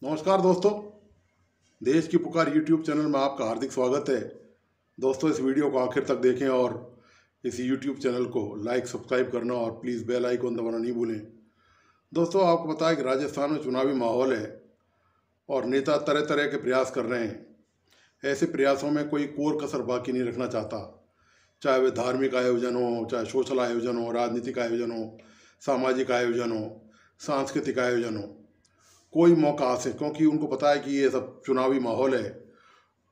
नमस्कार दोस्तों, देश की पुकार यूट्यूब चैनल में आपका हार्दिक स्वागत है। दोस्तों, इस वीडियो को आखिर तक देखें और इस यूट्यूब चैनल को लाइक सब्सक्राइब करना और प्लीज़ बेल आइकन दबाना नहीं भूलें। दोस्तों, आपको पता है कि राजस्थान में चुनावी माहौल है और नेता तरह तरह के प्रयास कर रहे हैं। ऐसे प्रयासों में कोई कोर कसर बाकी नहीं रखना चाहता, चाहे वे धार्मिक आयोजन हो, चाहे सोशल आयोजन हो, राजनीतिक आयोजन हो, सामाजिक आयोजन हो, सांस्कृतिक आयोजन हो। कोई मौका हासिल, क्योंकि उनको पता है कि ये सब चुनावी माहौल है,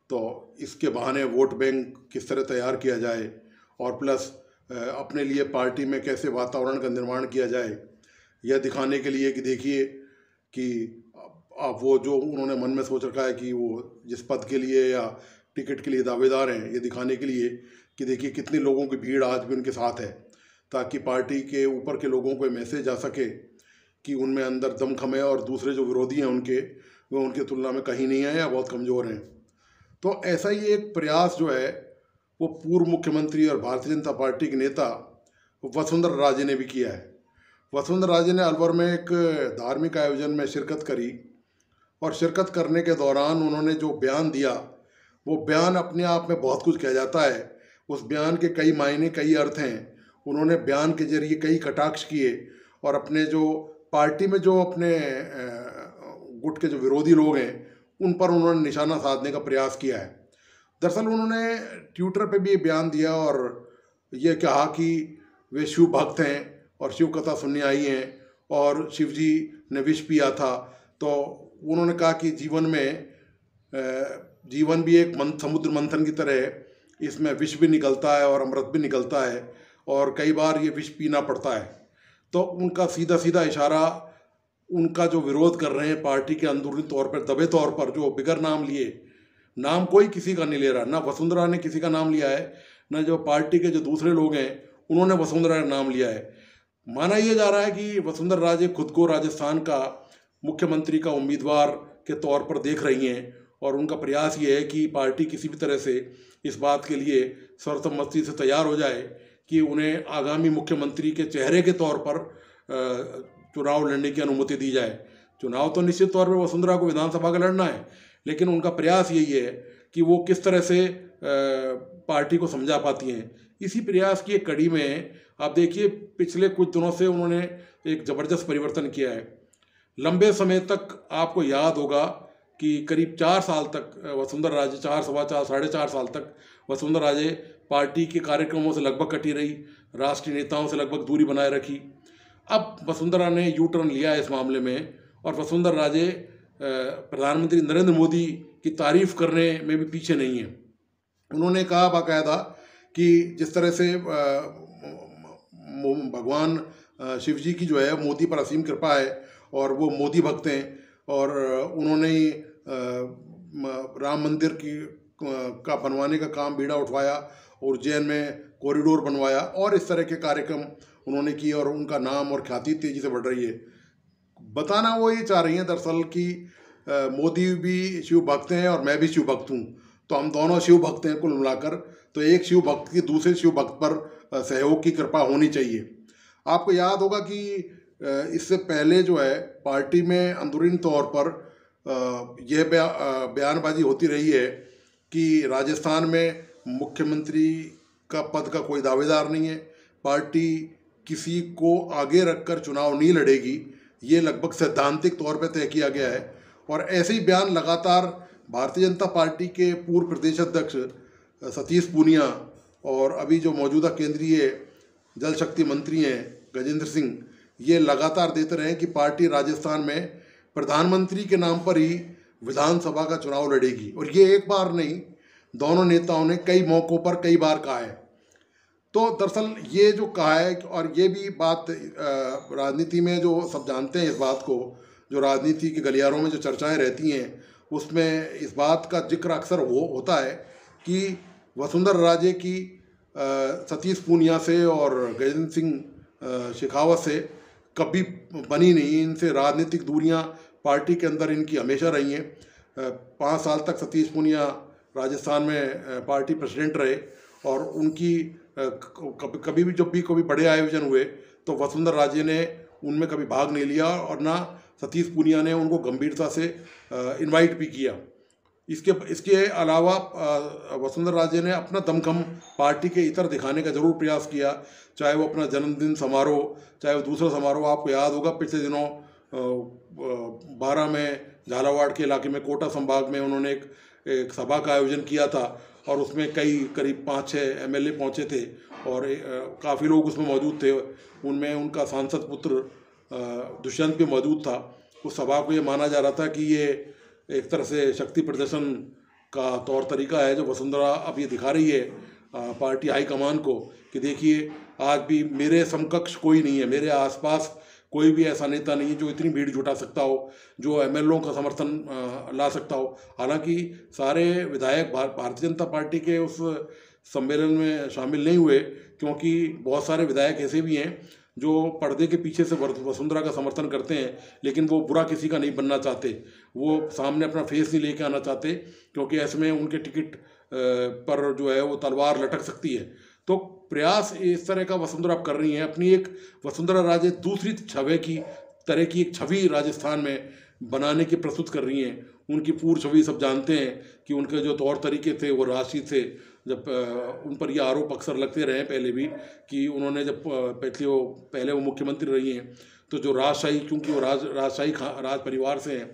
तो इसके बहाने वोट बैंक किस तरह तैयार किया जाए और प्लस अपने लिए पार्टी में कैसे वातावरण का निर्माण किया जाए, यह दिखाने के लिए कि देखिए कि आप वो जो उन्होंने मन में सोच रखा है कि वो जिस पद के लिए या टिकट के लिए दावेदार हैं, ये दिखाने के लिए कि देखिए कितने लोगों की भीड़ आज भी उनके साथ है, ताकि पार्टी के ऊपर के लोगों को मैसेज आ सके कि उनमें अंदर दमखम है और दूसरे जो विरोधी हैं उनके, वो उनकी तुलना में कहीं नहीं है या बहुत कमज़ोर हैं। तो ऐसा ही एक प्रयास जो है वो पूर्व मुख्यमंत्री और भारतीय जनता पार्टी के नेता वसुंधरा राजे ने भी किया है। वसुंधरा राजे ने अलवर में एक धार्मिक आयोजन में शिरकत करी और शिरकत करने के दौरान उन्होंने जो बयान दिया, वो बयान अपने आप में बहुत कुछ कह जाता है। उस बयान के कई मायने, कई अर्थ हैं। उन्होंने बयान के जरिए कई कटाक्ष किए और अपने जो पार्टी में जो अपने गुट के जो विरोधी लोग हैं उन पर उन्होंने निशाना साधने का प्रयास किया है। दरअसल उन्होंने ट्विटर पे भी ये बयान दिया और ये कहा कि वे शिव भक्त हैं और शिव कथा सुनने आई हैं और शिव जी ने विष पिया था। तो उन्होंने कहा कि जीवन भी एक समुद्र मंथन की तरह है, इसमें विष भी निकलता है और अमृत भी निकलता है और कई बार ये विष पीना पड़ता है। तो उनका सीधा सीधा इशारा, उनका जो विरोध कर रहे हैं पार्टी के अंदरूनी तौर पर, दबे तौर पर, जो बिगर नाम लिए, नाम कोई किसी का नहीं ले रहा, ना वसुंधरा ने किसी का नाम लिया है, ना जो पार्टी के जो दूसरे लोग हैं उन्होंने वसुंधरा का नाम लिया है। माना यह जा रहा है कि वसुंधरा राजे खुद को राजस्थान का मुख्यमंत्री का उम्मीदवार के तौर पर देख रही हैं और उनका प्रयास ये है कि पार्टी किसी भी तरह से इस बात के लिए सर्वसम्मति से तैयार हो जाए कि उन्हें आगामी मुख्यमंत्री के चेहरे के तौर पर चुनाव लड़ने की अनुमति दी जाए। चुनाव तो निश्चित तौर पर वसुंधरा को विधानसभा का लड़ना है, लेकिन उनका प्रयास यही है कि वो किस तरह से पार्टी को समझा पाती हैं। इसी प्रयास की एक कड़ी में आप देखिए पिछले कुछ दिनों से उन्होंने एक ज़बरदस्त परिवर्तन किया है। लंबे समय तक आपको याद होगा कि करीब 4 साल तक वसुंधरा राजे, 4, सवा 4, 4.5 साल तक वसुंधरा राजे पार्टी के कार्यक्रमों से लगभग कटी रही, राष्ट्रीय नेताओं से लगभग दूरी बनाए रखी। अब वसुंधरा ने यू टर्न लिया है इस मामले में और वसुंधरा राजे प्रधानमंत्री नरेंद्र मोदी की तारीफ करने में भी पीछे नहीं है। उन्होंने कहा बाकायदा कि जिस तरह से भगवान शिव जी की जो है मोदी पर असीम कृपा है और वो मोदी भक्त हैं और उन्होंने ही राम मंदिर का बनवाने का काम बीड़ा उठवाया और उज्जैन में कॉरिडोर बनवाया और इस तरह के कार्यक्रम उन्होंने किए और उनका नाम और ख्याति तेज़ी से बढ़ रही है। बताना वो ये चाह रही हैं दरअसल कि मोदी भी शिव भक्त हैं और मैं भी शिव भक्त हूँ, तो हम दोनों शिव भक्त हैं कुल मिलाकर। तो एक शिव भक्त की दूसरे शिव भक्त पर सहयोग की कृपा होनी चाहिए। आपको याद होगा कि इससे पहले जो है पार्टी में अंदरूनी तौर पर यह बयानबाजी होती रही है कि राजस्थान में मुख्यमंत्री का पद का कोई दावेदार नहीं है, पार्टी किसी को आगे रखकर चुनाव नहीं लड़ेगी, ये लगभग सैद्धांतिक तौर पर तय किया गया है। और ऐसे ही बयान लगातार भारतीय जनता पार्टी के पूर्व प्रदेश अध्यक्ष सतीश पूनिया और अभी जो मौजूदा केंद्रीय जल शक्ति मंत्री हैं गजेंद्र सिंह, ये लगातार देते रहे कि पार्टी राजस्थान में प्रधानमंत्री के नाम पर ही विधानसभा का चुनाव लड़ेगी। और ये एक बार नहीं, दोनों नेताओं ने कई मौक़ों पर कई बार कहा है। तो दरअसल ये जो कहा है, और ये भी बात राजनीति में जो सब जानते हैं इस बात को, जो राजनीति के गलियारों में जो चर्चाएं रहती हैं उसमें इस बात का जिक्र अक्सर होता है कि वसुंधरा राजे की सतीश पूनिया से और गजेंद्र सिंह शेखावत से कभी बनी नहीं, इनसे राजनीतिक दूरियां पार्टी के अंदर इनकी हमेशा रही हैं। 5 साल तक सतीश पूनिया राजस्थान में पार्टी प्रेसिडेंट रहे और उनकी कभी भी जब भी कोई बड़े आयोजन हुए तो वसुंधरा राजे ने उनमें कभी भाग नहीं लिया और ना सतीश पूनिया ने उनको गंभीरता से इनवाइट भी किया। इसके अलावा वसुंधरा राजे ने अपना दमखम पार्टी के इतर दिखाने का जरूर प्रयास किया, चाहे वो अपना जन्मदिन समारोह, चाहे वो दूसरा समारोह। आपको याद होगा पिछले दिनों 12 में झालावाड़ के इलाके में कोटा संभाग में उन्होंने एक सभा का आयोजन किया था और उसमें करीब 5-6 MLA पहुंचे थे और काफ़ी लोग उसमें मौजूद थे। उनमें उनका सांसद पुत्र दुष्यंत भी मौजूद था। उस सभा को ये माना जा रहा था कि ये एक तरह से शक्ति प्रदर्शन का तौर तरीका है जो वसुंधरा अब ये दिखा रही है पार्टी हाईकमान को कि देखिए आज भी मेरे समकक्ष कोई नहीं है, मेरे आसपास कोई भी ऐसा नेता नहीं है जो इतनी भीड़ जुटा सकता हो, जो MLA का समर्थन ला सकता हो। हालांकि सारे विधायक भारतीय जनता पार्टी के उस सम्मेलन में शामिल नहीं हुए, क्योंकि बहुत सारे विधायक ऐसे भी हैं जो पर्दे के पीछे से वसुंधरा का समर्थन करते हैं, लेकिन वो बुरा किसी का नहीं बनना चाहते, वो सामने अपना फेस नहीं लेके आना चाहते, क्योंकि ऐसे में उनके टिकट पर जो है वो तलवार लटक सकती है। तो प्रयास इस तरह का वसुंधरा कर रही हैं, अपनी एक वसुंधरा राजे दूसरी छवि की तरह की एक छवि राजस्थान में बनाने की प्रस्तुत कर रही हैं। उनकी पूर्व छवि सब जानते हैं कि उनके जो तौर तरीके थे वो राशि थे। जब उन पर ये आरोप अक्सर लगते रहे पहले भी कि उन्होंने जब पहले वो मुख्यमंत्री रही हैं तो जो राजशाही, क्योंकि वो राजशाही राज परिवार से हैं,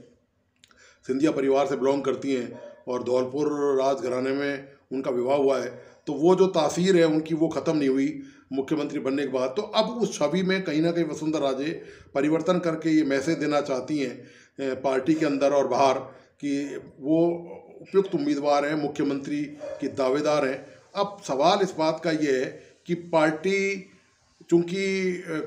सिंधिया परिवार से बिलोंग करती हैं और धौलपुर राजघराने में उनका विवाह हुआ है, तो वो जो तासीर है उनकी वो ख़त्म नहीं हुई मुख्यमंत्री बनने के बाद। तो अब उस छवि में कहीं ना कहीं वसुंधरा राजे परिवर्तन करके ये मैसेज देना चाहती हैं पार्टी के अंदर और बाहर कि वो उपयुक्त उम्मीदवार हैं, मुख्यमंत्री की दावेदार हैं। अब सवाल इस बात का ये है कि पार्टी चूंकि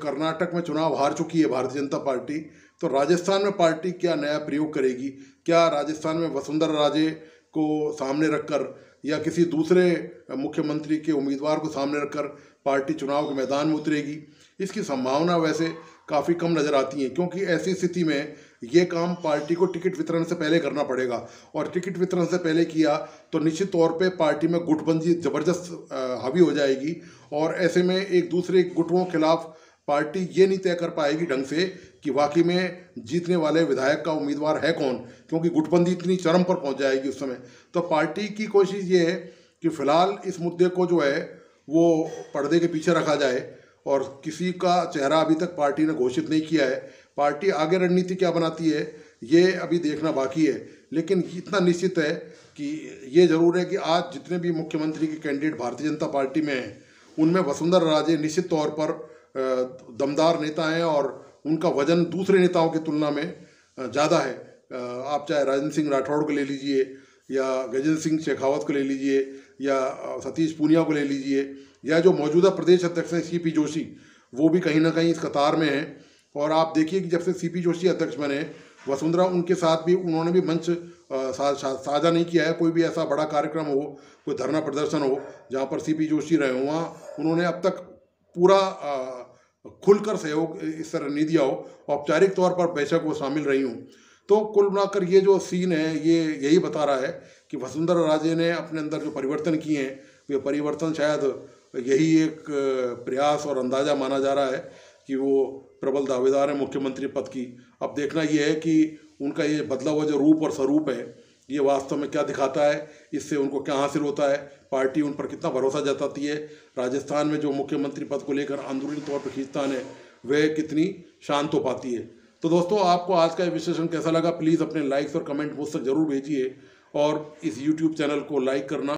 कर्नाटक में चुनाव हार चुकी है भारतीय जनता पार्टी, तो राजस्थान में पार्टी क्या नया प्रयोग करेगी? क्या राजस्थान में वसुंधरा राजे को सामने रखकर या किसी दूसरे मुख्यमंत्री के उम्मीदवार को सामने रखकर पार्टी चुनाव के मैदान में उतरेगी? इसकी संभावना वैसे काफ़ी कम नज़र आती है, क्योंकि ऐसी स्थिति में ये काम पार्टी को टिकट वितरण से पहले करना पड़ेगा और टिकट वितरण से पहले किया तो निश्चित तौर पे पार्टी में गुटबंदी ज़बरदस्त हावी हो जाएगी और ऐसे में एक दूसरे गुटों के खिलाफ पार्टी ये नहीं तय कर पाएगी ढंग से कि वाकई में जीतने वाले विधायक का उम्मीदवार है कौन, क्योंकि गुटबंदी इतनी चरम पर पहुंच जाएगी उस समय। तो पार्टी की कोशिश ये है कि फिलहाल इस मुद्दे को जो है वो पर्दे के पीछे रखा जाए और किसी का चेहरा अभी तक पार्टी ने घोषित नहीं किया है। पार्टी आगे रणनीति क्या बनाती है ये अभी देखना बाकी है, लेकिन इतना निश्चित है कि ये जरूर है कि आज जितने भी मुख्यमंत्री के कैंडिडेट भारतीय जनता पार्टी में हैं उनमें वसुंधरा राजे निश्चित तौर पर दमदार नेता हैं और उनका वजन दूसरे नेताओं की तुलना में ज़्यादा है। आप चाहे राजेंद्र सिंह राठौड़ को ले लीजिए या गजेंद्र सिंह शेखावत को ले लीजिए या सतीश पूनिया को ले लीजिए या जो मौजूदा प्रदेश अध्यक्ष हैं CP जोशी, वो भी कहीं ना कहीं इस कतार में हैं। और आप देखिए कि जब से CP जोशी अध्यक्ष बने, वसुंधरा उनके साथ भी उन्होंने भी मंच साझा नहीं किया है। कोई भी ऐसा बड़ा कार्यक्रम हो, कोई धरना प्रदर्शन हो जहाँ पर CP जोशी रहे हों, वहाँ उन्होंने अब तक पूरा खुलकर सहयोग इस तरह नहीं दिया हो। औपचारिक तौर पर बेशक वो शामिल रही हूँ। तो कुल मिलाकर ये जो सीन है ये यही बता रहा है कि वसुंधरा राजे ने अपने अंदर जो परिवर्तन किए हैं वे परिवर्तन शायद यही एक प्रयास और अंदाज़ा माना जा रहा है कि वो प्रबल दावेदार है मुख्यमंत्री पद की। अब देखना ये है कि उनका ये बदला हुआ जो रूप और स्वरूप है ये वास्तव में क्या दिखाता है, इससे उनको क्या हासिल होता है, पार्टी उन पर कितना भरोसा जताती है, राजस्थान में जो मुख्यमंत्री पद को लेकर अंदरूनी तौर पर खींचतान है वह कितनी शांत हो पाती है। तो दोस्तों, आपको आज का विश्लेषण कैसा लगा प्लीज़ अपने लाइक्स और कमेंट मुझ तक जरूर भेजिए और इस YouTube चैनल को लाइक करना